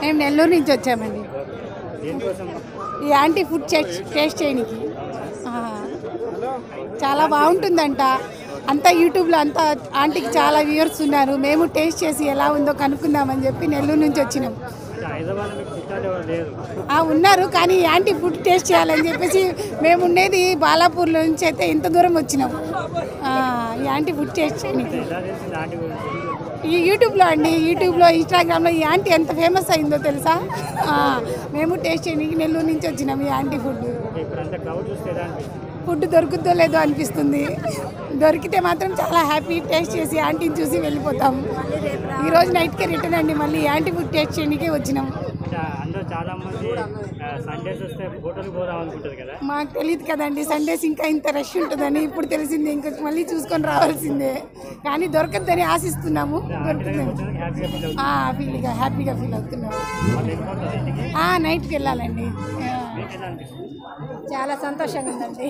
మేము నెల్లూరు నుంచి వచ్చామండి. ఈ ఆంటీ ఫుడ్ టేస్ట్ చేయడానికి చాలా బాగుంటుందంట. అంతా యూట్యూబ్లో అంతా ఆంటీకి చాలా వ్యూవర్స్ ఉన్నారు. మేము టేస్ట్ చేసి ఎలా ఉందో కనుక్కుందామని చెప్పి నెల్లూరు నుంచి వచ్చినాం. ఉన్నారు, కానీ ఈ ఆంటీ ఫుడ్ టేస్ట్ చేయాలని చెప్పేసి మేము ఉండేది బాలాపూర్లో నుంచి అయితే ఇంత దూరం వచ్చినాం ఈ ఆంటీ ఫుడ్ టేస్ట్ చేయడానికి. ఈ యూట్యూబ్లో అండి, యూట్యూబ్లో ఇన్స్టాగ్రామ్లో ఈ ఆంటీ ఎంత ఫేమస్ అయిందో తెలుసా. మేము టేస్ట్ చేయడానికి నెల్లూరు నుంచి వచ్చినాం ఈ ఆంటీ ఫుడ్ దొరుకుతుందో లేదో అనిపిస్తుంది. దొరికితే మాత్రం చాలా హ్యాపీ. టేస్ట్ చేసి ఆంటీని చూసి వెళ్ళిపోతాం. ఈరోజు నైట్కే రిటర్న్ అండి. మళ్ళీ యాంటీ ఫుడ్ టేస్ట్ చేయడానికే వచ్చినాం. మాకు తెలియదు కదండి సండేస్ ఇంకా ఇంత రష్ ఉంటుందని. ఇప్పుడు తెలిసిందే, ఇంకా మళ్ళీ చూసుకొని రావాల్సిందే. కానీ దొరకద్దని ఆశిస్తున్నాము. హ్యాపీగా ఫీల్ అవుతున్నాము. నైట్కి వెళ్ళాలండి. చాలా సంతోషంగా ఉందండి.